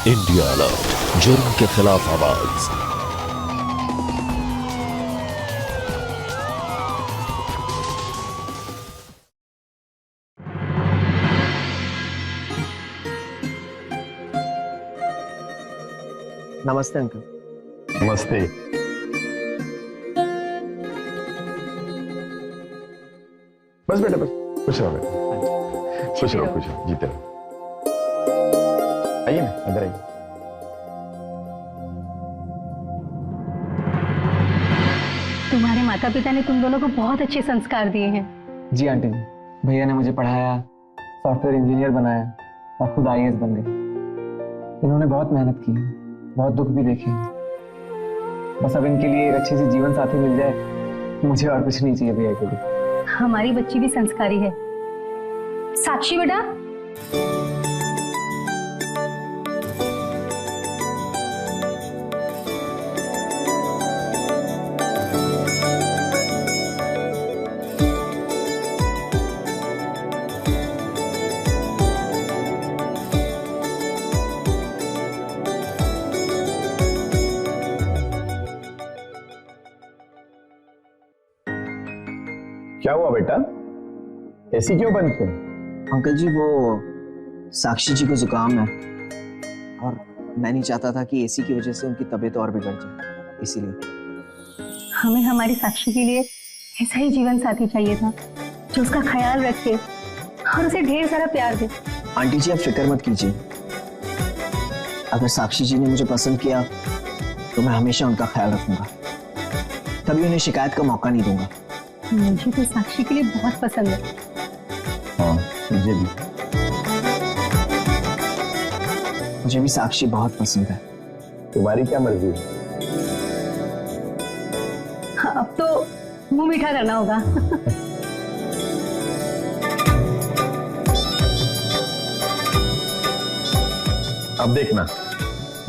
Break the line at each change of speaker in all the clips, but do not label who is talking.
India alert, जुर्म के खिलाफ आवाज।
नमस्ते अंकल।
नमस्ते। बस बेटा बस, खुश रहो बेटा, खुश रहो, जीते रहो। आइए ना, अंदर आइए।
तुम्हारे माता पिता ने तुम दोनों को बहुत अच्छे संस्कार दिए हैं।
जी आंटी जी, भैया ने मुझे पढ़ाया, सॉफ्टवेयर इंजीनियर बनाया और खुद आईएएस बन गए। इन्होंने बहुत मेहनत की, बहुत दुख भी देखे। बस अब इनके लिए एक अच्छी सी जीवन साथी मिल जाए, मुझे और कुछ नहीं चाहिए भैया के लिए।
हमारी बच्ची भी संस्कारी है। साक्षी बेटा,
क्या हुआ बेटा, एसी क्यों बंद किया?
अंकल जी, वो साक्षी जी को जुकाम है और मैं नहीं चाहता था कि एसी की वजह से उनकी तबीयत और बिगड़ जाए, इसीलिए।
हमें हमारी साक्षी के लिए ऐसा ही जीवन साथी चाहिए था जो उसका ख्याल रखे और उसे ढेर सारा प्यार दे।
आंटी जी, आप फिक्र मत कीजिए। अगर साक्षी जी ने मुझे पसंद किया तो मैं हमेशा उनका ख्याल रखूंगा, कभी उन्हें शिकायत का मौका नहीं दूंगा।
मुझे तो साक्षी के लिए बहुत पसंद है।
हाँ,
मुझे भी साक्षी बहुत पसंद है।
तुम्हारी क्या मर्जी है?
हाँ, अब तो मुंह मीठा करना होगा।
अब देखना,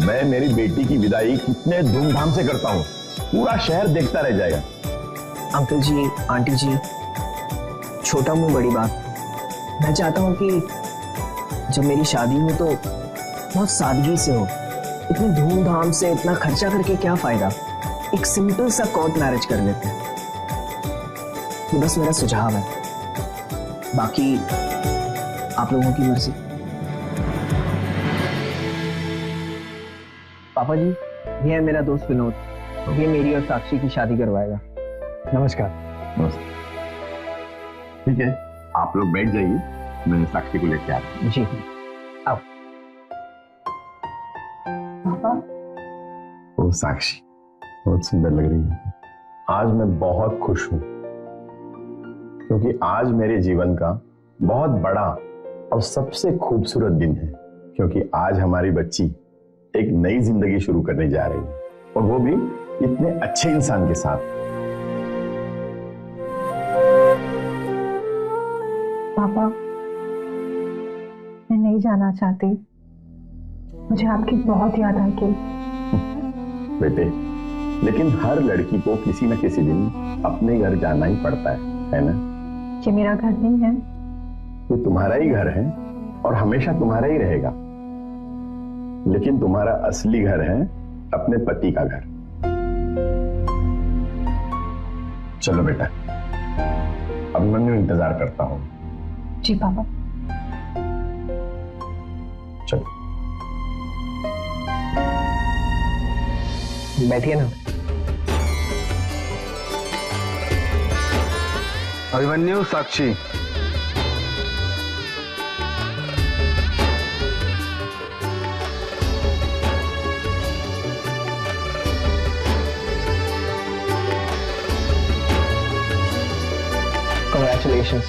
मैं मेरी बेटी की विदाई कितने धूमधाम से करता हूँ, पूरा शहर देखता रह जाएगा।
अंकल जी, आंटी जी, छोटा मुंह बड़ी बात। मैं चाहता हूँ कि जब मेरी शादी हो तो बहुत सादगी से हो। इतनी धूमधाम से इतना खर्चा करके क्या फायदा, एक सिंपल सा कोर्ट मैरिज कर लेते हैं। ये बस मेरा सुझाव है, बाकी आप लोगों की मर्जी। पापा जी, ये है मेरा दोस्त विनोद, ये मेरी और साक्षी की शादी करवाएगा। नमस्कार।
नमस्ते। ठीक है, आप लोग बैठ जाइए, मैं साक्षी को लेके आता हूँ।
जी आओ।
पापा,
ओ साक्षी, बहुत सुंदर लग रही है। आज मैं बहुत खुश हूँ क्योंकि आज मेरे जीवन का बहुत बड़ा और सबसे खूबसूरत दिन है, क्योंकि आज हमारी बच्ची एक नई जिंदगी शुरू करने जा रही है, और वो भी इतने अच्छे इंसान के साथ।
पापा, मैं नहीं जाना चाहती, मुझे आपकी बहुत याद आती।
बेटे, लेकिन हर लड़की को किसी न किसी दिन अपने घर जाना ही पड़ता है ना?
ये मेरा घर नहीं है।
ये तुम्हारा ही घर है और हमेशा तुम्हारा ही रहेगा, लेकिन तुम्हारा असली घर है अपने पति का घर। चलो बेटा, अब मैं इंतजार करता हूँ।
जी पापा।
चलो
बैठिए ना।
अभिमन्यु, साक्षी,
Congratulations.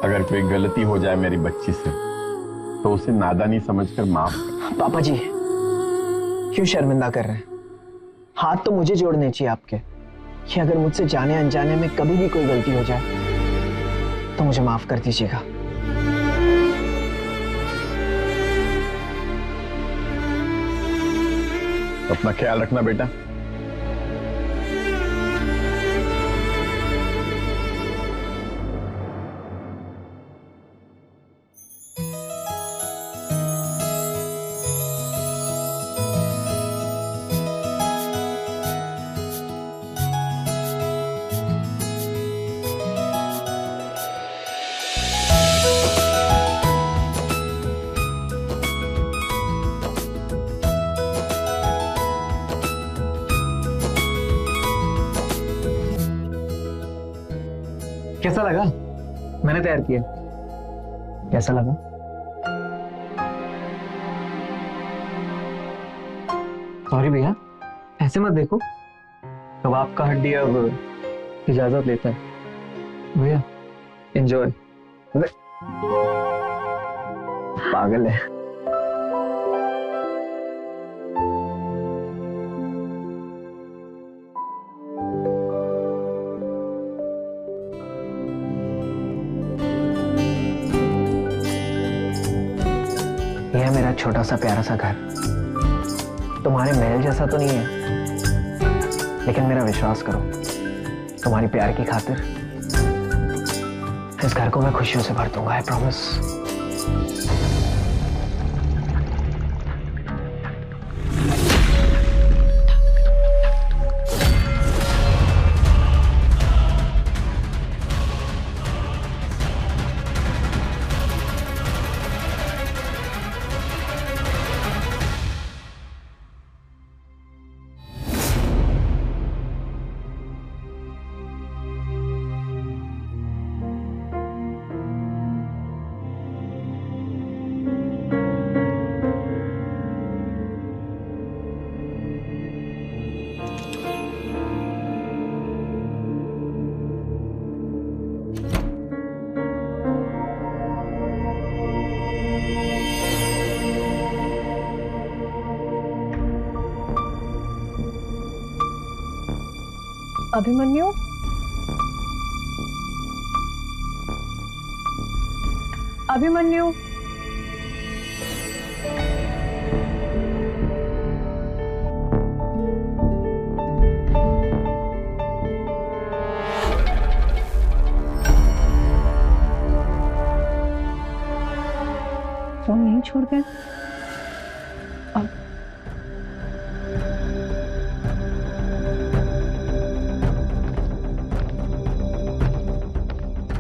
अगर कोई गलती हो जाए मेरी बच्ची से तो उसे नादानी समझकर माफ कर।
पापा जी क्यों शर्मिंदा कर रहे हैं? हाथ तो मुझे जोड़ने चाहिए आपके कि अगर मुझसे जाने अनजाने में कभी भी कोई गलती हो जाए तो मुझे माफ कर दीजिएगा।
अपना ख्याल रखना बेटा।
कैसा लगा? मैंने तैयार किया। कैसा लगा? सॉरी भैया, ऐसे मत देखो। कबाब का हड्डी अब इजाजत लेता है। भैया एंजॉय। पागल है। यह मेरा छोटा सा प्यारा सा घर तुम्हारे महल जैसा तो नहीं है, लेकिन मेरा विश्वास करो, तुम्हारी प्यार की खातिर इस घर को मैं खुशियों से भर दूंगा। I promise.
Abhimanyu, Abhimanyu, phone नहीं छोड़ गए?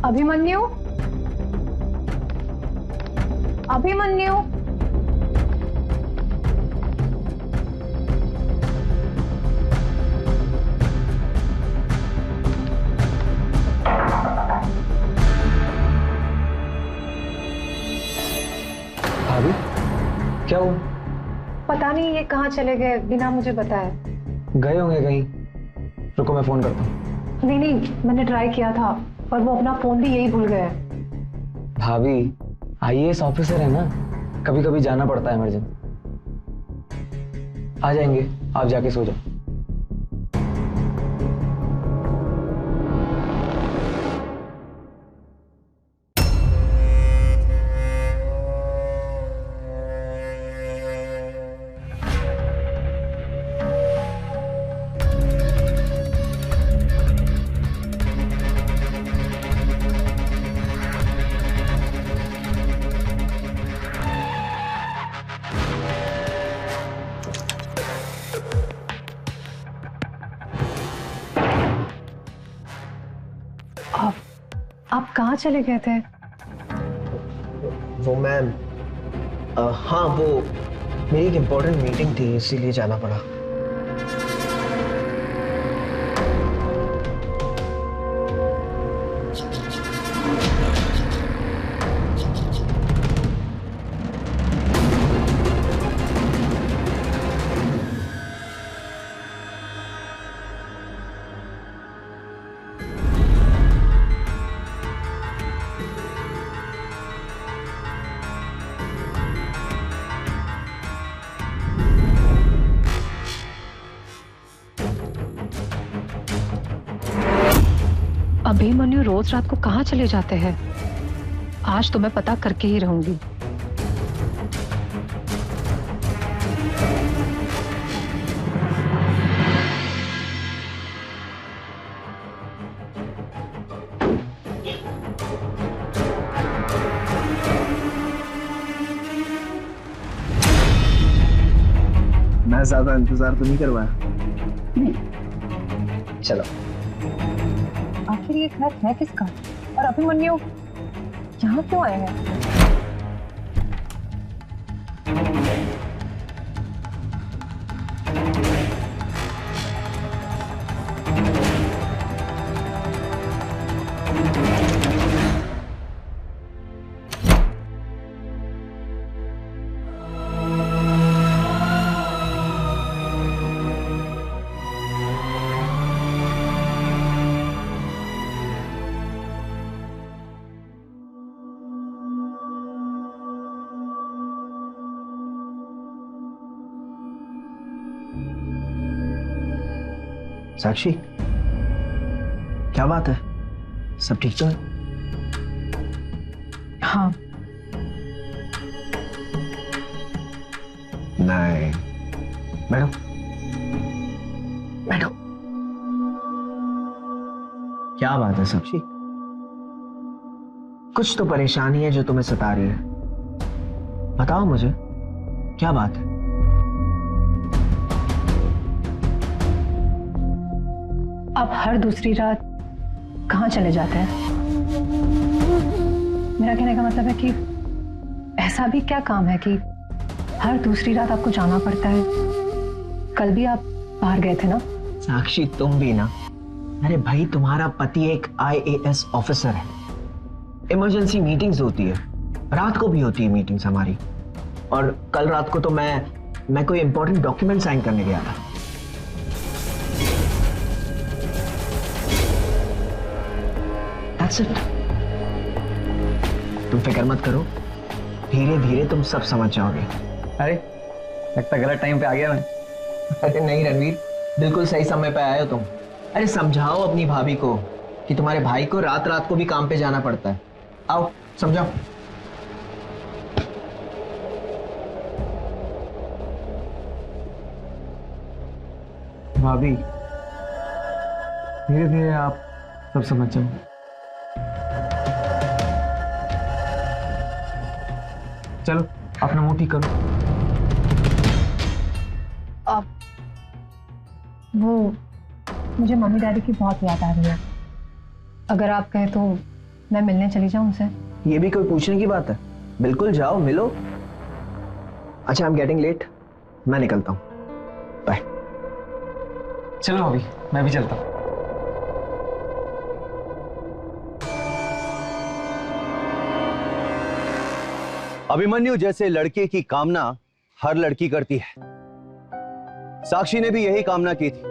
अभिमन्यु, अभिमन्यु,
भाभी क्या हुआ?
पता नहीं ये कहाँ चले गए बिना मुझे बताए।
गए होंगे कहीं। रुको मैं फोन करता हूँ।
नहीं नहीं, मैंने ट्राई किया था पर वो अपना फोन भी यही भूल गए।
भाभी आईएएस ऑफिसर है ना, कभी कभी जाना पड़ता है इमरजेंसी। आ जाएंगे, आप जाके सो जाओ।
आप कहाँ चले गए थे?
वो मैम, हाँ वो मेरी एक इम्पोर्टेंट मीटिंग थी इसीलिए जाना पड़ा।
अभिमन्यु रोज रात को कहाँ चले जाते हैं? आज तो मैं पता करके ही रहूंगी।
मैं ज्यादा इंतजार तो नहीं करवाया। चलो।
आखिर ये घर है किसका? और अभिमन्यु यहाँ क्यों आए हैं?
साक्षी, क्या बात है? सब ठीक तो है?
हाँ।
नहीं, बैठो बैठो। क्या बात है साक्षी? कुछ तो परेशानी है जो तुम्हें सता रही है। बताओ मुझे, क्या बात है?
आप हर दूसरी रात कहाँ चले जाते हैं? मेरा कहने का मतलब है कि ऐसा भी क्या काम है कि हर दूसरी रात आपको जाना पड़ता है? कल भी आप बाहर गए थे ना?
साक्षी, तुम भी ना। अरे भाई, तुम्हारा पति एक IAS ऑफिसर है। इमरजेंसी मीटिंग्स होती है, रात को भी होती है मीटिंग्स हमारी। और कल रात को तो मैं कोई इंपॉर्टेंट डॉक्यूमेंट साइन करने गया था। That's it. तुम फिक्र मत करो, धीरे धीरे तुम सब समझ जाओगे।
अरे लगता गलत टाइम पे आ गया मैं।
अरे नहीं रणवीर, बिल्कुल सही समय पे आए हो तुम। अरे समझाओ अपनी भाभी को कि तुम्हारे भाई को रात रात को भी काम पे जाना पड़ता है। आओ समझाओ।
भाभी, धीरे धीरे आप सब समझ जाओ। चलो अपना मुंह ठीक करो।
अब वो मुझे मम्मी डैडी की बहुत याद आ रही है। अगर आप कहें तो मैं मिलने चली जाऊं उनसे।
ये भी कोई पूछने की बात है? बिल्कुल जाओ, मिलो। अच्छा, आई एम गेटिंग लेट, मैं निकलता हूँ। बाय।
चलो भाभी, मैं भी चलता हूँ।
अभिमन्यु जैसे लड़के की कामना हर लड़की करती है। साक्षी ने भी यही कामना की थी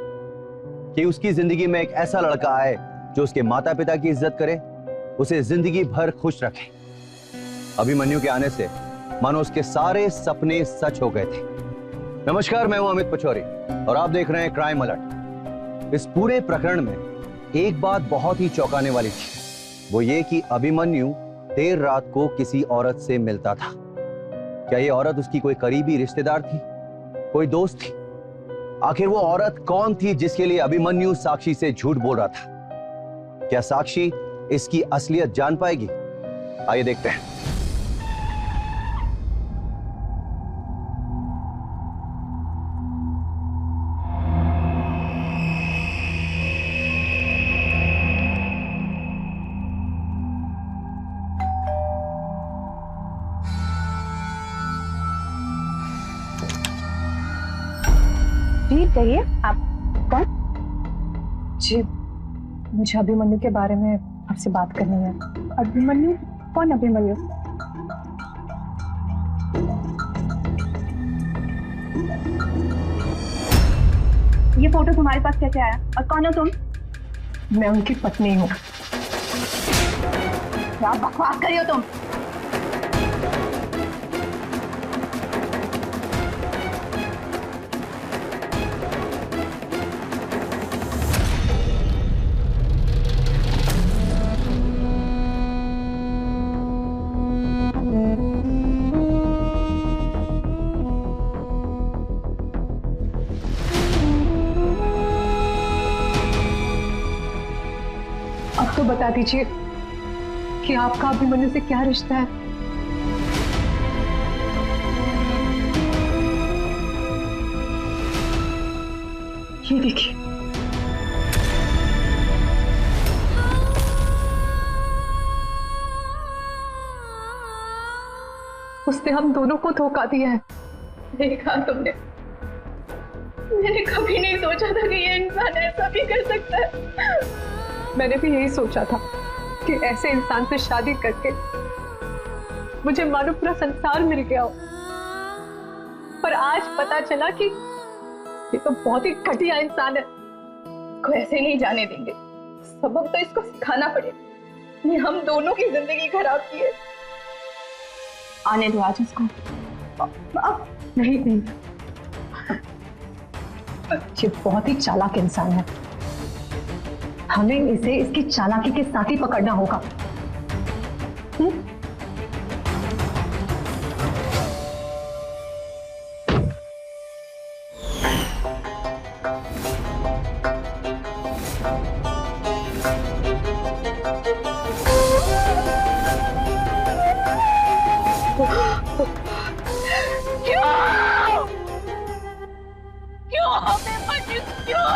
कि उसकी जिंदगी में एक ऐसा लड़का आए जो उसके माता पिता की इज्जत करे, उसे जिंदगी भर खुश रखे। अभिमन्यु के आने से मानो उसके सारे सपने सच हो गए थे। नमस्कार, मैं हूं अमित पचौरी और आप देख रहे हैं क्राइम अलर्ट। इस पूरे प्रकरण में एक बात बहुत ही चौंकाने वाली थी, वो ये कि अभिमन्यु देर रात को किसी औरत से मिलता था। क्या ये औरत उसकी कोई करीबी रिश्तेदार थी, कोई दोस्त थी? आखिर वो औरत कौन थी जिसके लिए अभिमन्यु साक्षी से झूठ बोल रहा था? क्या साक्षी इसकी असलियत जान पाएगी? आइए देखते हैं।
जी कहिए, आप कौन?
जी, मुझे अभिमन्यु के बारे में आपसे बात करनी है।
अभिमन्यु? कौन अभिमन्यु? ये फोटो तुम्हारे पास कैसे आया और कौन हो तुम?
मैं उनकी पत्नी हूँ।
क्या बकवास कर रही हो तुम?
बता दीजिए कि आपका अभिमन्यु से क्या रिश्ता है। ये देखिए, उसने हम दोनों को धोखा दिया है।
देखा तुमने, मैंने कभी नहीं सोचा था कि ये इंसान ऐसा भी कर सकता है।
मैंने भी यही सोचा था कि ऐसे इंसान से शादी करके मुझे मानो पूरा संसार मिल गया हो, पर आज पता चला कि ये तो बहुत ही घटिया इंसान है।
को ऐसे नहीं जाने देंगे, सबक तो इसको सिखाना पड़ेगा। ये हम दोनों की जिंदगी खराब की है। आने दो आज इसको।
अब नहीं, ये बहुत ही चालाक इंसान है। हमें इसे इसकी चालाकी के साथ ही पकड़ना होगा।
क्यों हमें मत, क्यों?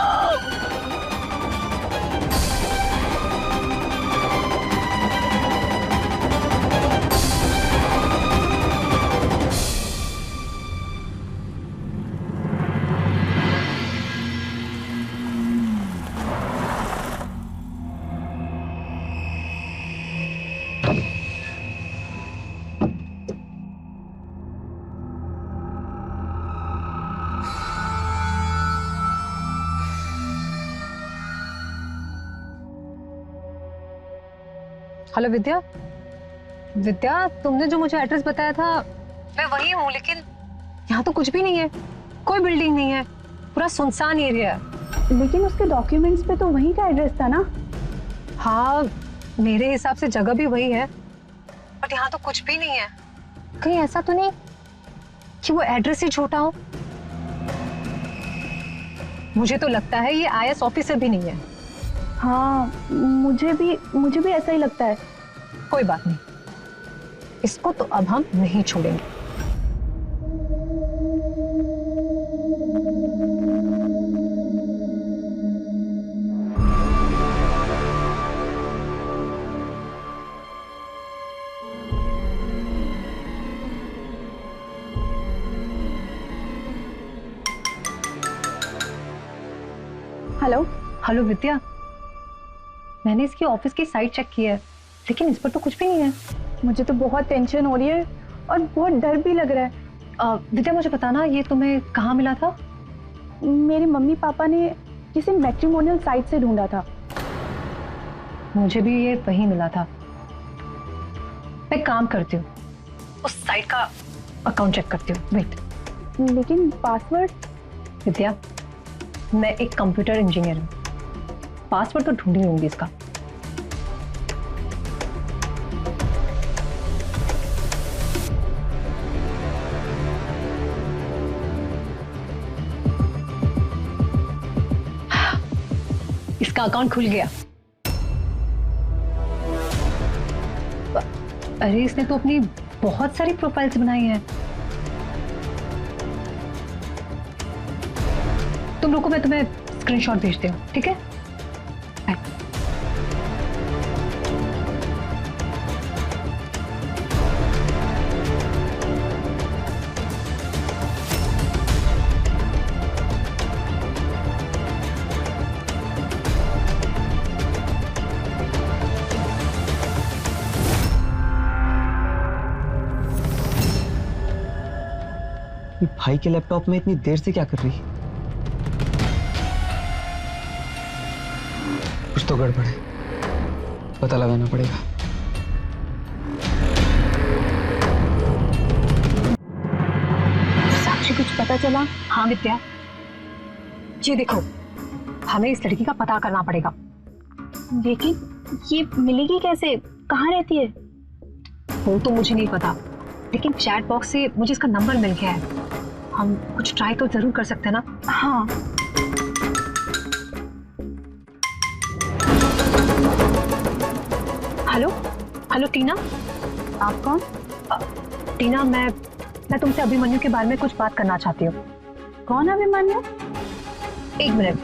हेलो विद्या। विद्या, तुमने जो मुझे एड्रेस बताया था मैं वही हूँ, लेकिन यहाँ तो कुछ भी नहीं है, कोई बिल्डिंग नहीं है, पूरा सुनसान एरिया है।
लेकिन उसके डॉक्यूमेंट्स पे तो वहीं का एड्रेस था ना?
हाँ, मेरे हिसाब से जगह भी वही है, बट यहाँ तो कुछ भी नहीं है। कहीं ऐसा तो नहीं कि वो एड्रेस ही झूठा हो? मुझे तो लगता है ये IAS ऑफिसर भी नहीं है।
हाँ, मुझे भी ऐसा ही लगता है।
कोई बात नहीं, इसको तो अब हम नहीं छोड़ेंगे।
हेलो।
हेलो विद्या, मैंने इसकी ऑफिस की साइट चेक की है, लेकिन इस पर तो कुछ भी नहीं है।
मुझे तो बहुत टेंशन हो रही है और बहुत डर भी लग रहा है।
विद्या, मुझे बताना, ये तुम्हें कहाँ मिला था?
मेरे मम्मी पापा ने किसी मैट्रिमोनियल साइट से ढूंढा था।
मुझे भी ये वही मिला था। मैं एक काम करती हूँ, उस साइट का अकाउंट चेक करती हूँ। वेट।
लेकिन पासवर्ड?
विद्या, मैं एक कंप्यूटर इंजीनियर हूँ, पासवर्ड तो ढूंढ ही होंगी इसका। इसका अकाउंट खुल गया। अरे, इसने तो अपनी बहुत सारी प्रोफाइल्स बनाई हैं। तुम रुको, मैं तुम्हें स्क्रीनशॉट भेजती हूँ, ठीक है?
भाई के लैपटॉप में इतनी देर से क्या कर रही? कुछ तो गड़बड़ है, पता लगाना पड़ेगा।
साक्षी, कुछ पता चला?
हाँ विद्या, ये देखो, हमें इस लड़की का पता करना पड़ेगा।
लेकिन ये मिलेगी कैसे? कहाँ रहती है?
वो तो मुझे नहीं पता, लेकिन चैट बॉक्स से मुझे इसका नंबर मिल गया है। हम कुछ ट्राई तो जरूर कर सकते हैं ना? हेलो टीना।
आप कौन?
टीना, मैं तुमसे अभिमन्यु के बारे में कुछ बात करना चाहती हूँ।
कौन अभिमन्यु?
एक मिनट।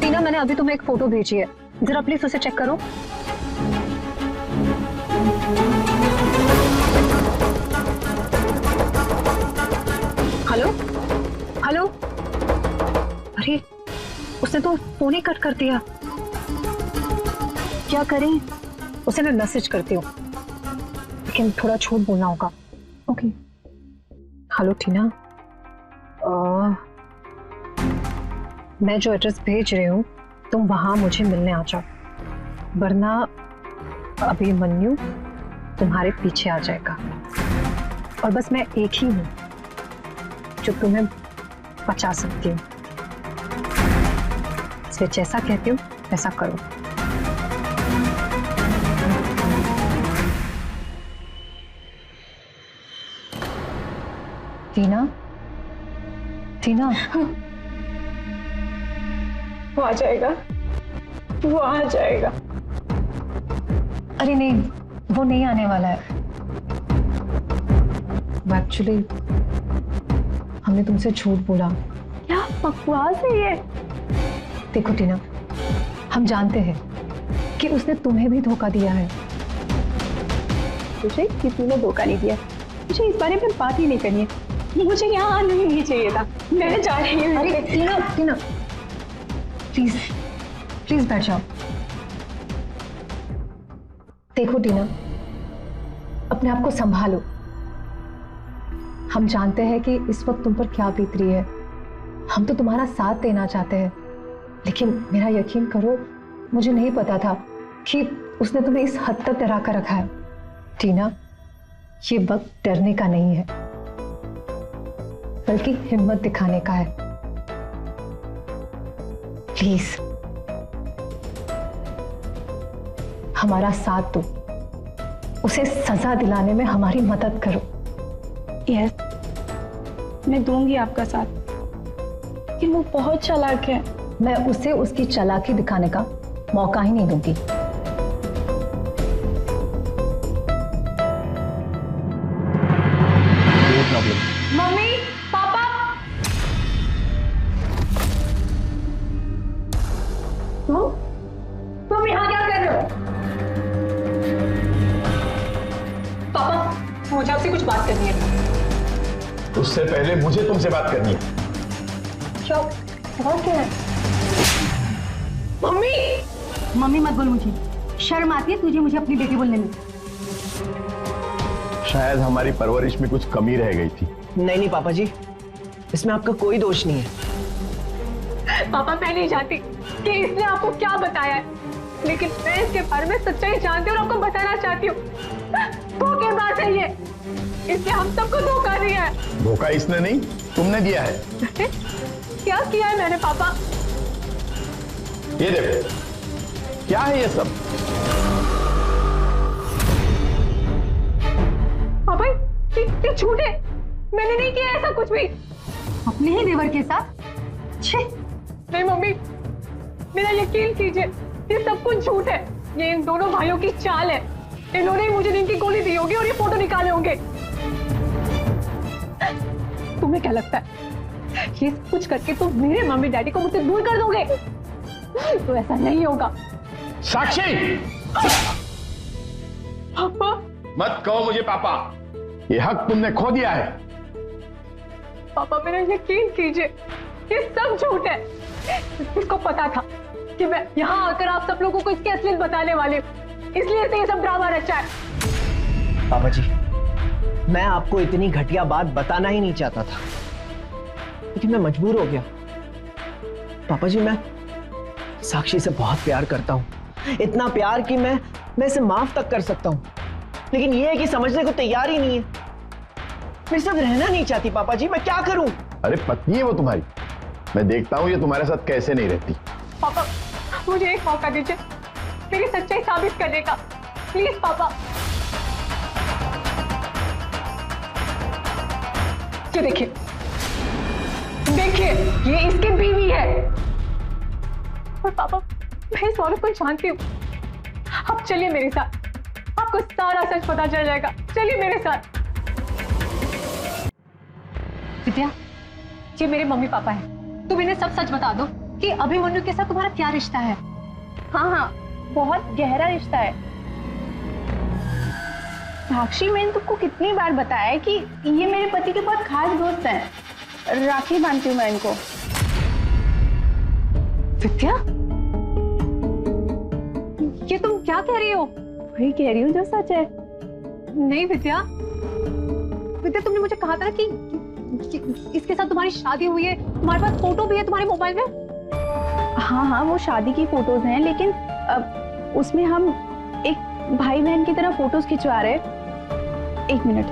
टीना, मैंने अभी तुम्हें एक फोटो भेजी है, जरा प्लीज उसे चेक करो। Hello hello. अरे उसने तो फोन ही कट कर दिया। क्या करें? उसे मैं मैसेज करती हूँ, लेकिन थोड़ा झूठ बोलना होगा। ओके। हेलो टीना, मैं जो एड्रेस भेज रही हूँ तुम वहां मुझे मिलने आ जाओ, वरना अभिमन्यु तुम्हारे पीछे आ जाएगा। और बस मैं एक ही हूँ जो तुम्हें बचा सकती हूँ, इसलिए जैसा कहती हूँ वैसा करो। टीना, टीना।
वो आ जाएगा, वो आ जाएगा।
अरे नहीं, वो नहीं आने वाला है। एक्चुअली हमने तुमसे झूठ बोला।
क्या बकवास है ये?
देखो टीना, हम जानते हैं कि उसने तुम्हें भी धोखा दिया है।
मुझे किसी ने धोखा नहीं दिया। मुझे इस बारे में बात ही नहीं करनी है। मुझे यहाँ आना नहीं चाहिए था। मैं जा रही हूँ।
अरे टीना, टीना प्लीज प्लीज बैठ जाओ। देखो टीना, अपने आप को संभालो। हम जानते हैं कि इस वक्त तुम पर क्या बीत रही है। हम तो तुम्हारा साथ देना चाहते हैं, लेकिन मेरा यकीन करो, मुझे नहीं पता था कि उसने तुम्हें इस हद तक डरा कर रखा है। टीना, ये वक्त डरने का नहीं है, बल्कि हिम्मत दिखाने का है। प्लीज हमारा साथ दो, उसे सजा दिलाने में हमारी मदद करो।
यस, मैं दूंगी आपका साथ, कि वो बहुत चालाक है।
मैं उसे उसकी चालाकी दिखाने का मौका ही नहीं दूंगी।
मम्मी, पापा।
तुम यहाँ क्या कर रहे हो? पापा, मुझे आपसे कुछ बात करनी है।
उससे पहले मुझे तुमसे बात करनी है।
क्या बात क्या है?
मम्मी,
मम्मी मत बोल, मुझे शर्म आती है तुझे मुझे अपनी बेटी बोलने में।
शायद हमारी परवरिश में कुछ कमी रह गई थी।
नहीं पापा जी, इसमें आपका कोई दोष नहीं है।
पापा, मैं नहीं जानती कि इसने आपको क्या बताया है, लेकिन मैं इसके बारे में सच्चाई जानती हूँ और आपको बताना चाहती हूँ। धोखेबाज है ये, इसने हम सबको धोखा दिया है।
धोखा इसने नहीं, तुमने दिया है।
क्या किया है मैंने पापा?
ये देखो, क्या है ये सब?
पापा, ये झूठ है, मैंने नहीं किया ऐसा कुछ भी।
अपने ही देवर के साथ? छे!
नहीं मम्मी, मेरा यकीन कीजिए, ये सब कुछ झूठ है। ये इन दोनों भाइयों की चाल है। इन्होंने ही मुझे नींद की गोली दी होगी और ये फोटो निकाले होंगे। तुम्हें क्या लगता है ये कुछ करके तुम मेरे मम्मी डैडी को मुझसे दूर कर दोगे? तो ऐसा नहीं होगा।
साक्षी!
पापा,
मत कहो मुझे पापा, ये हक तुमने खो दिया है।
पापा मेरा यकीन कीजिए, ये सब झूठ है। इसको पता था कि मैं यहाँ आकर आप सब लोगों को इसकी असलियत बताने वाली हूँ, इसलिए इसे ये सब ड्रामा रचा है।
पापा जी, मैं आपको इतनी घटिया बात बताना ही नहीं चाहता था, लेकिन मैं मजबूर हो गया। पापा जी, मैं साक्षी से बहुत प्यार करता हूँ, इतना प्यार कि मैं इसे माफ तक कर सकता हूँ, लेकिन ये है कि समझने को तैयार ही नहीं है। मेरे साथ रहना नहीं चाहती। पापा जी, मैं क्या करूं?
अरे पत्नी है वो तुम्हारी, मैं देखता हूं ये तुम्हारे साथ कैसे नहीं रहती।
पापा, मुझे एक मौका दीजिए मेरी सच्चाई साबित करने का, प्लीज पापा। ये देखिए, देखिए, ये इसकी बीवी है। और पापा, मैं इस औरत को जानती हूँ, आप चलिए मेरे साथ, आपको सारा सच पता चल जाएगा। चलिए मेरे साथ। विद्या, ये मेरे मम्मी पापा हैं। तुम इन्हें सब सच बता दो कि अभिमन्यु के साथ तुम्हारा क्या रिश्ता है।
हाँ हाँ, बहुत गहरा रिश्ता है। साक्षी, मैंने तुमको कितनी बार बताया है कि ये मेरे पति के बहुत खास दोस्त हैं। राखी बांधती हूँ मैं इनको।
विद्या, ये तुम क्या कह रही हो?
वही कह रही हूँ जो सच है।
नहीं विद्या, विद्या तुमने मुझे कहा था कि इसके साथ तुम्हारी शादी हुई है, तुम्हारे पास फोटो भी है तुम्हारे मोबाइल में।
हाँ हाँ, वो शादी की फोटोज हैं, लेकिन उसमें हम एक भाई बहन की तरह फोटोज खिंचवा रहे हैं। एक मिनट,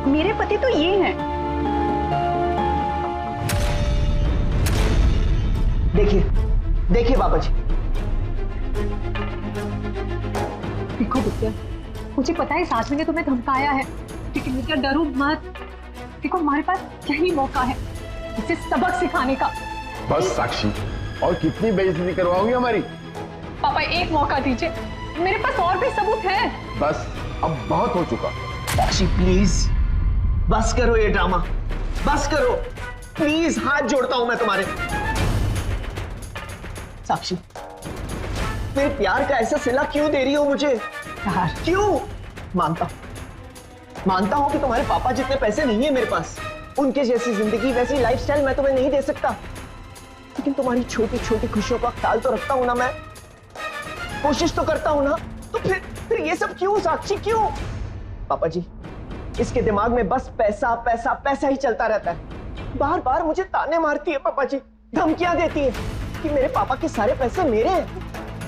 मेरे पति तो ये हैं।
देखिए देखिए बाबा जी।
देखो विद्या, मुझे पता है साक्षी ने तुम्हें धमकाया है, लेकिन विद्या डरो मत। देखो हमारे पास यही मौका है इसे सबक सिखाने का।
बस साक्षी, और कितनी बेइज्जती करवाओगी हमारी?
पापा एक मौका दीजिए, मेरे पास और भी सबूत है।
बस, अब बहुत हो चुका।
साक्षी प्लीज बस करो ये ड्रामा, बस करो प्लीज, हाथ जोड़ता हूं मैं तुम्हारे। साक्षी, मेरे प्यार का ऐसा सिला क्यों दे रही हो मुझे?
यार
क्यों? मानता हूं कि तुम्हारे पापा जितने पैसे नहीं है मेरे पास, उनके जैसी जिंदगी, वैसी लाइफस्टाइल मैं तुम्हें नहीं दे सकता, लेकिन तुम्हारी छोटी छोटी खुशियों का ख्याल तो रखता हूं ना मैं, कोशिश तो करता हूं ना। तो फिर ये सब क्यों साक्षी, क्यों? पापा जी, इसके दिमाग में बस पैसा पैसा पैसा ही चलता रहता है। बार बार मुझे ताने मारती है पापा जी, धमकियां देती है कि मेरे पापा के सारे पैसे मेरे हैं,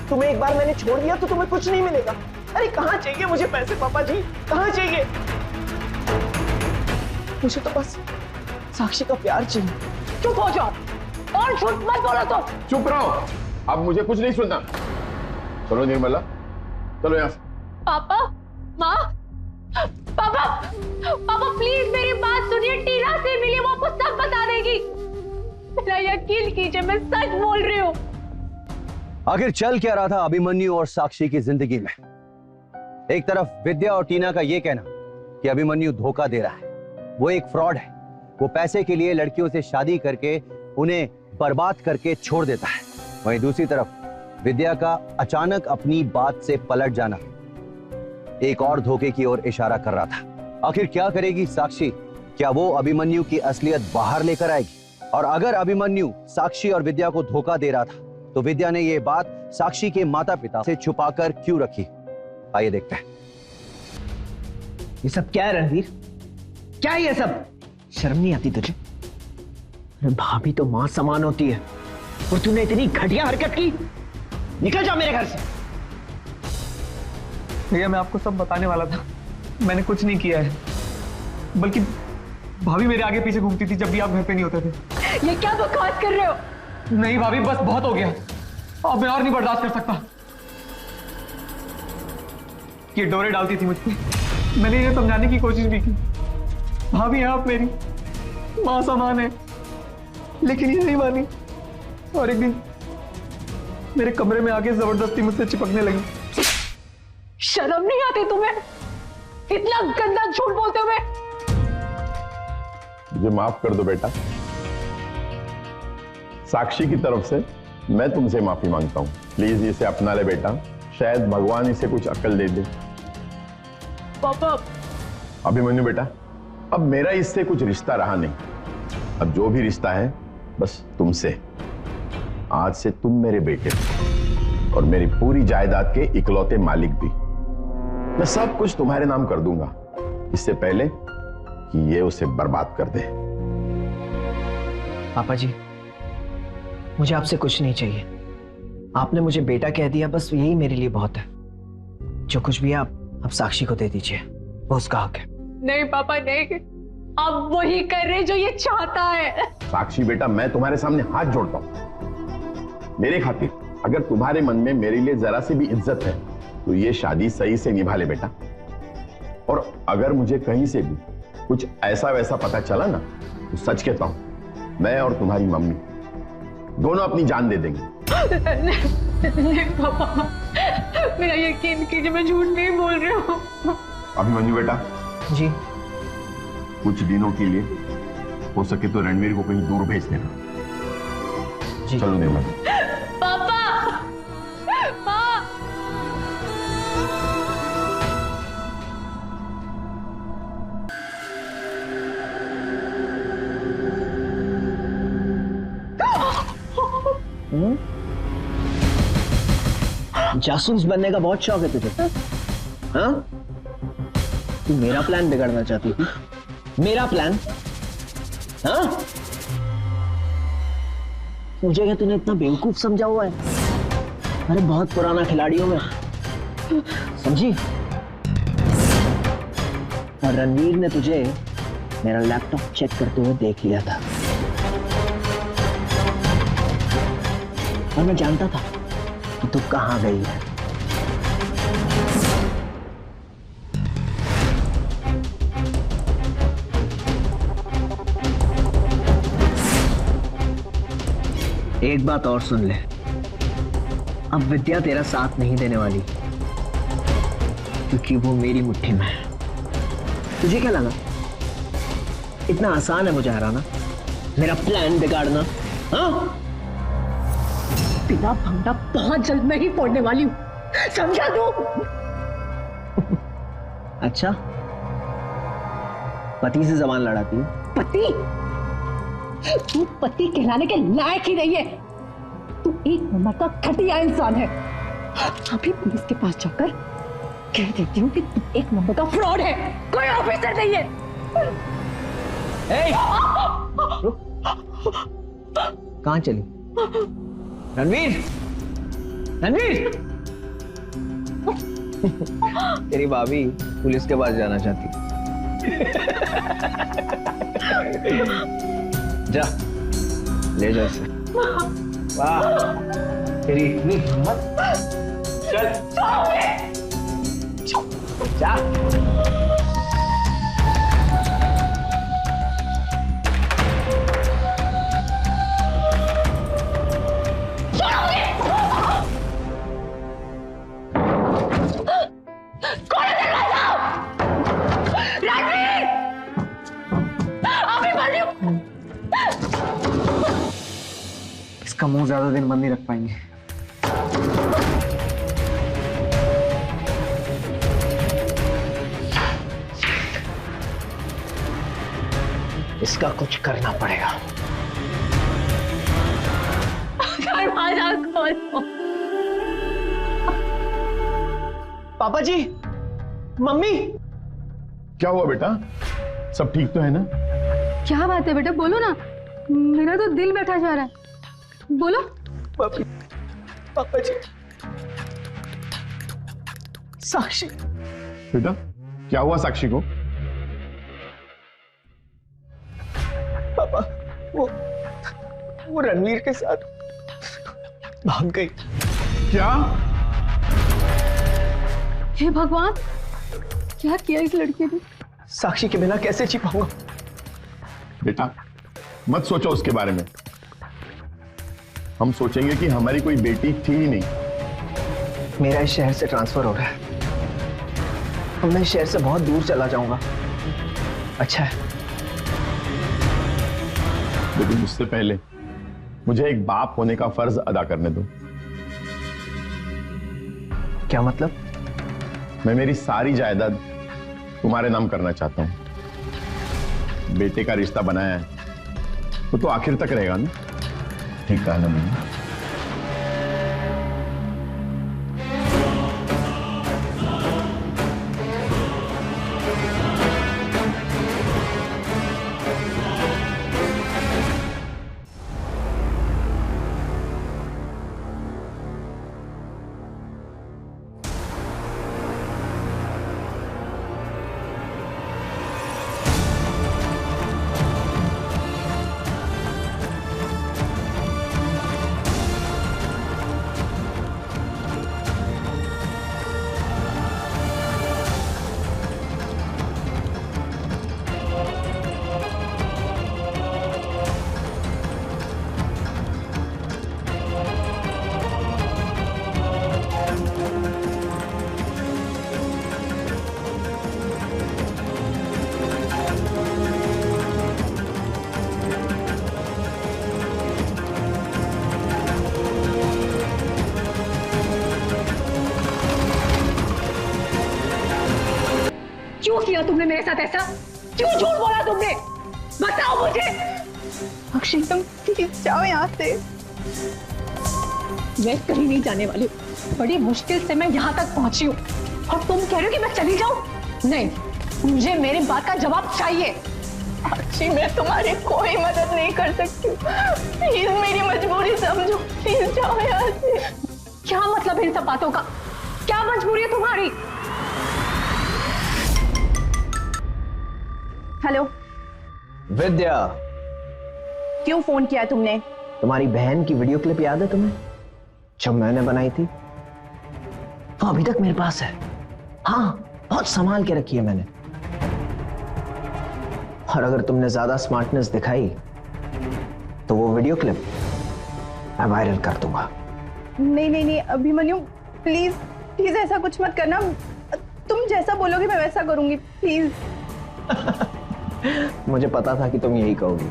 तुम्हें एक बार मैंने छोड़ दिया तो तुम्हें कुछ नहीं मिलेगा। अरे कहां चाहिए मुझे पैसे पापा जी, कहां चाहिए? मुझे तो बस साक्षी का प्यार चाहिए।
चुप हो जाओ और झूठ मत बोलो। तो
चुप रहो, अब मुझे कुछ नहीं सुनना। चलो निर्मला, चलो यहाँ से।
पापा, माँ, पापा, पापा प्लीज मेरी बात सुनिए। टीना से मिलिए, वो आपको सब बता देगी। मेरा यकीन कीजिए, मैं सच बोल रही हूँ।
आखिर चल क्या रहा था अभिमन्यु और साक्षी की जिंदगी में? एक तरफ विद्या और टीना का यह कहना कि अभिमन्यु धोखा दे रहा है, वो एक फ्रॉड है, वो पैसे के लिए लड़कियों से शादी करके उन्हें बर्बाद करके छोड़ देता है। वहीं दूसरी तरफ विद्या का अचानक अपनी बात से पलट जाना एक और धोखे की ओर इशारा कर रहा था। आखिर क्या करेगी साक्षी? क्या वो अभिमन्यु की असलियत बाहर लेकर आएगी? और अगर अभिमन्यु साक्षी और विद्या को धोखा दे रहा था, तो विद्या ने यह बात साक्षी के माता पिता से छुपाकर क्यों रखी? आइए देखते हैं।
ये सब क्या है रणवीर? क्या है ये सब? शर्म नहीं आती तुझे? अरे भाभी तो मां समान होती है और तूने इतनी घटिया हरकत की। निकल जा मेरे घर से।
भैया मैं आपको सब बताने वाला था, मैंने कुछ नहीं किया है, बल्कि भाभी मेरे आगे पीछे घूमती थी जब भी आप घर पे नहीं होते थे।
ये क्या बकवास कर रहे हो?
नहीं भाभी, बस बहुत हो गया, अब मैं और नहीं बर्दाश्त कर सकता। ये डोरे डालती थी मुझ पे, मैंने ये समझाने की कोशिश भी की, भाभी आप मेरी मां समान है, लेकिन ये नहीं मानी। और एक दिन मेरे कमरे में आके जबरदस्ती मुझसे चिपकने लगी।
शर्म नहीं आती तुम्हें इतना गंदा झूठ बोलते हुए?
मुझे माफ कर दो बेटा। साक्षी की तरफ से मैं तुमसे माफी मांगता हूं। प्लीज इसे अपना ले बेटा, शायद भगवान इसे कुछ अक्ल दे दे।
पापा।
अभिमन्यु बेटा, अब मेरा इससे कुछ रिश्ता रहा नहीं। अब जो भी रिश्ता है बस तुमसे। आज से तुम मेरे बेटे और मेरी पूरी जायदाद के इकलौते मालिक भी। मैं सब कुछ तुम्हारे नाम कर दूंगा, इससे पहले कि ये उसे बर्बाद कर दे।
पापा जी, मुझे आपसे कुछ नहीं चाहिए। आपने मुझे बेटा कह दिया, बस यही मेरे लिए बहुत है। जो कुछ भी आप साक्षी को दे दीजिए, वो उसका हक है।
नहीं पापा नहीं, आप वही कर रहे जो ये चाहता है।
साक्षी बेटा, मैं तुम्हारे सामने हाथ जोड़ता हूं। मेरे खातिर अगर तुम्हारे मन में मेरे लिए जरा सी भी इज्जत है तो ये शादी सही से निभा ले बेटा। और अगर मुझे कहीं से भी कुछ ऐसा वैसा पता चला ना, तो सच कहता हूं, मैं और तुम्हारी मम्मी दोनों अपनी जान दे देंगे
नहीं पापा, मेरा यकीन कीजिए, मैं झूठ नहीं बोल रही हूँ।
अभिमन्यु बेटा
जी।
कुछ दिनों के लिए हो सके तो रणवीर को कहीं दूर भेज देना।
जी।
चलो निर्मल।
पापा,
जासूस बनने का बहुत शौक है तुझे, हाँ? तू मेरा प्लान बिगाड़ना चाहती थी? मेरा प्लान? हाँ? मुझे क्या तूने इतना बेवकूफ समझा हुआ है? अरे बहुत पुराना खिलाड़ी हूं मैं, समझी? और रणवीर ने तुझे मेरा लैपटॉप चेक करते हुए देख लिया था, और मैं जानता था कि तू कहां गई है। एक बात और सुन ले, अब विद्या तेरा साथ नहीं देने वाली, क्योंकि वो मेरी मुट्ठी में है। तुझे क्या लगा इतना आसान है मुझे हराना, मेरा प्लान बिगाड़ना? हाँ?
बिना भंगड़ा बहुत जल्द मैं ही फोड़ने वाली हूँ, समझा तू?
अच्छा, पति से जबान लड़ाती है?
पति? तू पति कहलाने के लायक ही नहीं है। तू एक नंबर का घटिया इंसान है। अभी पुलिस के पास जाकर कह देती हूँ कि तू एक नंबर का फ्रॉड है, कोई ऑफिसर नहीं है।
रुक, कहां चली? रणवीर, रणवीर! तेरी भाभी पुलिस के पास जाना चाहती। जा, ले जा इसे। वाह, तेरी इतनी हिम्मत! चल, जा।
इसका मुंह ज्यादा दिन बंद नहीं रख पाएंगे।
इसका कुछ करना पड़ेगा।
दरवाजा खोलो।
पापा जी, मम्मी!
क्या हुआ बेटा, सब ठीक तो है ना?
क्या बात है बेटा, बोलो ना, मेरा तो दिल बैठा जा रहा है, बोलो।
पापा जी, साक्षी।
बेटा क्या हुआ साक्षी को?
पापा, वो रणवीर के साथ भाग गई।
क्या?
हे भगवान, क्या किया इस लड़के ने?
साक्षी के बिना कैसे जी पाऊंगा?
बेटा मत सोचो उसके बारे में, हम सोचेंगे कि हमारी कोई बेटी थी ही नहीं।
मेरा इस शहर से ट्रांसफर हो रहा है, अब मैं इस शहर से बहुत दूर चला जाऊंगा। अच्छा है।
लेकिन उससे पहले मुझे एक बाप होने का फर्ज अदा करने दो।
क्या मतलब?
मैं मेरी सारी जायदाद तुम्हारे नाम करना चाहता हूं। बेटे का रिश्ता बनाया है वो तो आखिर तक रहेगा ना? ठीक कहा ना मैंने?
मेरे साथ ऐसा? क्यों झूठ बोला तुमने? बताओ मुझे।
साक्षी तुम प्लीज जाओ यहाँ से।
मैं कहीं नहीं जाने वाली। बड़ी मुश्किल से मैं यहाँ तक पहुंची हूँ और तुम कह रहे हो कि मैं चली जाऊँ? नहीं, मुझे मेरी बात का जवाब चाहिए।
साक्षी मैं तुम्हारी कोई मदद नहीं कर सकती, प्लीज मेरी मजबूरी समझो, प्लीज जाओ यहाँ से।
क्या मतलब इन सब बातों का? क्या मजबूरी है तुम्हारी?
हेलो
विद्या,
क्यों फोन किया तुमने?
तुम्हारी बहन की वीडियो क्लिप याद है तुम्हें, जब मैंने बनाई थी? वो अभी तक मेरे पास है। हाँ, बहुत संभाल के रखी है मैंने। और अगर तुमने ज्यादा स्मार्टनेस दिखाई तो वो वीडियो क्लिप मैं वायरल कर दूंगा।
नहीं नहीं नहीं अभिमन्यु, प्लीज प्लीज ऐसा कुछ मत करना। तुम जैसा बोलोगे मैं वैसा करूंगी, प्लीज।
मुझे पता था कि तुम यही कहोगी।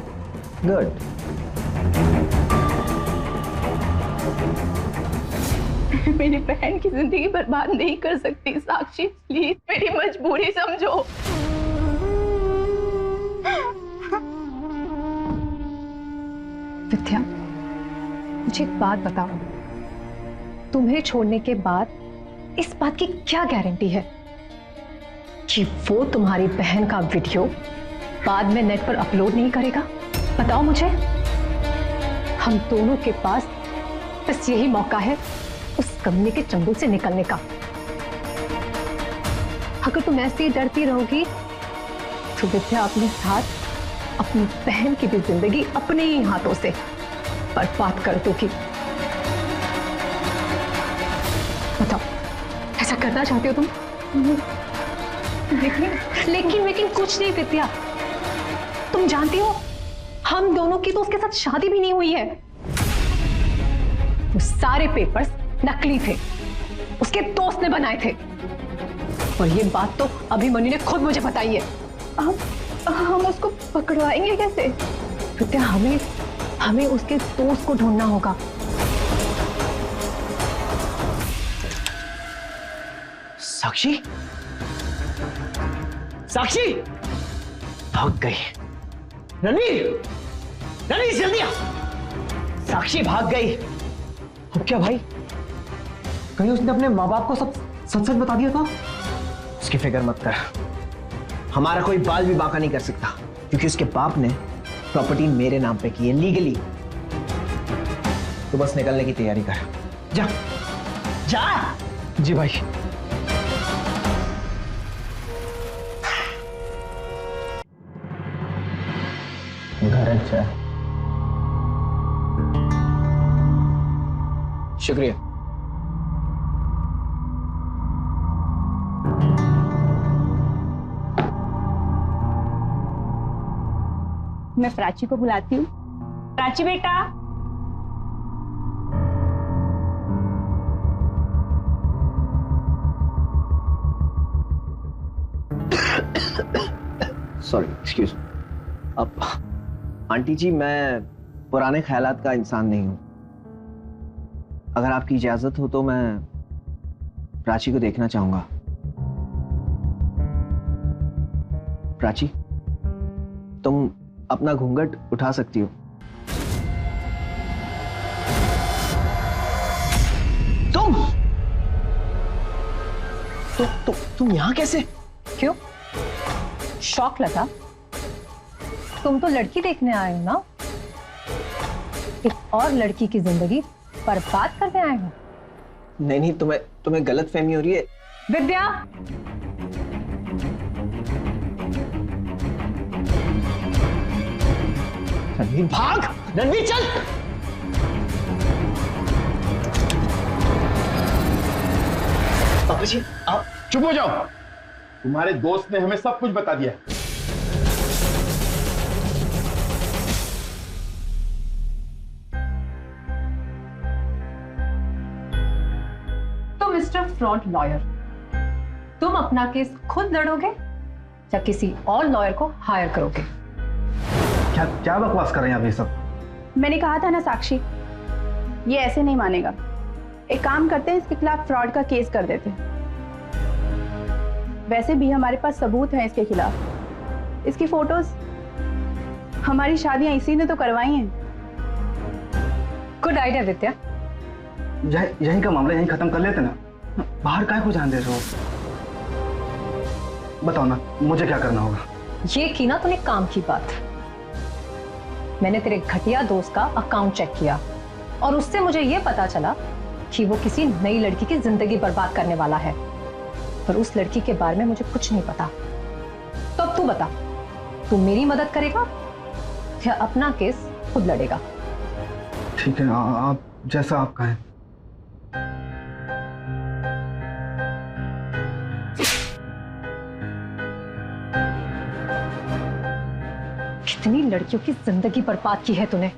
गुड।
मेरी बहन की जिंदगी बर्बाद नहीं कर सकती साक्षी, प्लीज मेरी मजबूरी समझो।
विद्या, मुझे एक बात बताओ, तुम्हें छोड़ने के बाद इस बात की क्या गारंटी है कि वो तुम्हारी बहन का वीडियो बाद में नेट पर अपलोड नहीं करेगा? बताओ मुझे। हम दोनों के पास बस यही मौका है उस कमीने के चंगुल से निकलने का। अगर तुम ऐसे ही डरती रहोगी तो विद्या अपने साथ अपनी बहन की भी जिंदगी अपने ही हाथों से बर्बाद कर दोगी। बताओ, ऐसा करना चाहती हो तुम? लेकिन कुछ नहीं विद्या, तुम जानती हो हम दोनों की तो उसके साथ शादी भी नहीं हुई है। वो सारे पेपर्स नकली थे, उसके दोस्त ने बनाए थे। और ये बात तो अभिमन्यु ने खुद मुझे बताई है।
हम उसको पकड़वाएंगे कैसे?
विद्या, हमें उसके दोस्त को ढूंढना होगा।
साक्षी, साक्षी भाग गई। रणवीर, रणवीर जल्दी आ। साक्षी भाग गई।
अब क्या भाई, कहीं उसने अपने माँ बाप को सब सच सच बता दिया था?
उसकी फिक्र मत कर, हमारा कोई बाल भी बांका नहीं कर सकता, क्योंकि उसके बाप ने प्रॉपर्टी मेरे नाम पे की है लीगली। तो बस निकलने की तैयारी कर। जा जा।
जी भाई।
घर अच्छा है, शुक्रिया।
मैं प्राची को बुलाती हूँ। प्राची बेटा।
Sorry, excuse. अब आंटी जी, मैं पुराने ख्यालात का इंसान नहीं हूं। अगर आपकी इजाजत हो तो मैं प्राची को देखना चाहूंगा। प्राची, तुम अपना घूंघट उठा सकती हो। तुम यहां कैसे?
क्यों, शौक लगा? तुम तो लड़की देखने आए हो ना, एक और लड़की की जिंदगी बर्बाद करने आए हो?
नहीं, तुम्हें गलत फहमी हो रही है।
विद्या,
रणवीर भाग, रणवीर चल। पापा जी आप
चुप हो जाओ, तुम्हारे दोस्त ने हमें सब कुछ बता दिया।
तो मिस्टर फ्रॉड लॉयर, तुम अपना केस खुद लड़ोगे या किसी और लॉयर को हायर करोगे?
क्या क्या बकवास कर रहे हैं आप ये सब?
मैंने कहा था ना साक्षी, ये ऐसे नहीं मानेगा। एक काम करते हैं, इसके खिलाफ फ्रॉड का केस कर देते हैं। वैसे भी हमारे पास सबूत हैं इसके खिलाफ। इसकी फोटोज, हमारी शादियां इसी ने तो करवाई हैं।
गुड आइडिया विद्या।
यहीं का मामला यहीं खत्म कर लेते ना, बाहर काय को जान दे रहे हो? बताओ ना, मुझे क्या करना होगा?
ये की ना तूने काम की बात। मैंने तेरे घटिया दोस्त का अकाउंट चेक किया और उससे मुझे ये पता चला कि वो किसी नई लड़की की जिंदगी बर्बाद करने वाला है। पर उस लड़की के बारे में मुझे कुछ नहीं पता। तो अब तू बता, तू मेरी मदद करेगा या अपना केस खुद लड़ेगा?
ठीक है, आप जैसा आप कहें।
कितनी लड़कियों की जिंदगी बर्बाद की है तूने।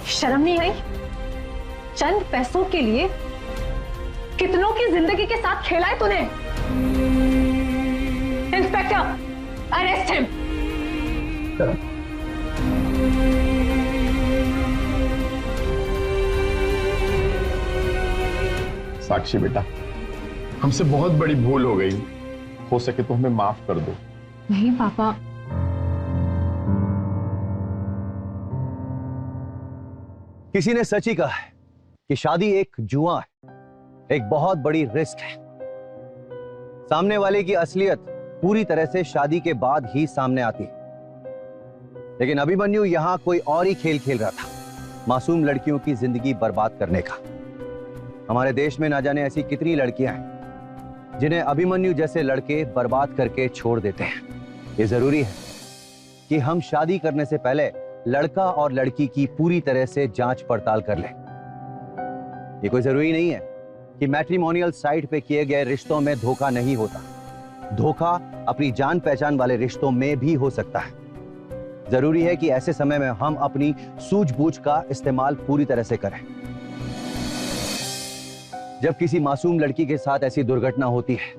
शर्म नहीं आई? चंद पैसों के लिए कितनों की जिंदगी के साथ खेला है तूने। Inspector, arrest him.
साक्षी बेटा, हमसे बहुत बड़ी भूल हो गई, हो सके तो हमें माफ कर दो।
नहीं पापा,
किसी ने सच ही कहा है कि शादी एक जुआ है, एक बहुत बड़ी रिस्क है। सामने वाले की असलियत पूरी तरह से शादी के बाद ही सामने आती है। लेकिन अभिमन्यु यहां कोई और ही खेल खेल रहा था, मासूम लड़कियों की जिंदगी बर्बाद करने का। हमारे देश में ना जाने ऐसी कितनी लड़कियां हैं जिन्हें अभिमन्यु जैसे लड़के बर्बाद करके छोड़ देते हैं। ये जरूरी है कि हम शादी करने से पहले लड़का और लड़की की पूरी तरह से जांच पड़ताल कर लें। ये कोई जरूरी नहीं है कि मैट्रिमोनियल साइट पे किए गए रिश्तों में धोखा नहीं होता। धोखा अपनी जान पहचान वाले रिश्तों में भी हो सकता है। जरूरी है कि ऐसे समय में हम अपनी सूझबूझ का इस्तेमाल पूरी तरह से करें। जब किसी मासूम लड़की के साथ ऐसी दुर्घटना होती है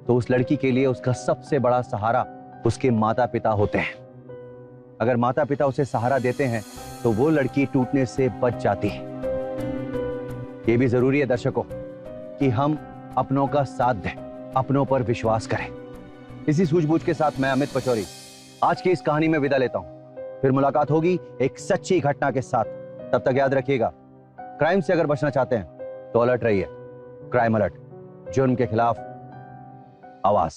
तो उस लड़की के लिए उसका सबसे बड़ा सहारा उसके माता पिता होते हैं। अगर माता पिता उसे सहारा देते हैं तो वो लड़की टूटने से बच जाती है। ये भी जरूरी है दर्शकों कि हम अपनों का साथ दें, अपनों पर विश्वास करें। इसी सूझबूझ के साथ मैं अमित पचौरी आज की इस कहानी में विदा लेता हूं। फिर मुलाकात होगी एक सच्ची घटना के साथ। तब तक याद रखिएगा, क्राइम से अगर बचना चाहते हैं तो अलर्ट रहिए। क्राइम अलर्ट, जुर्म के खिलाफ आवाज।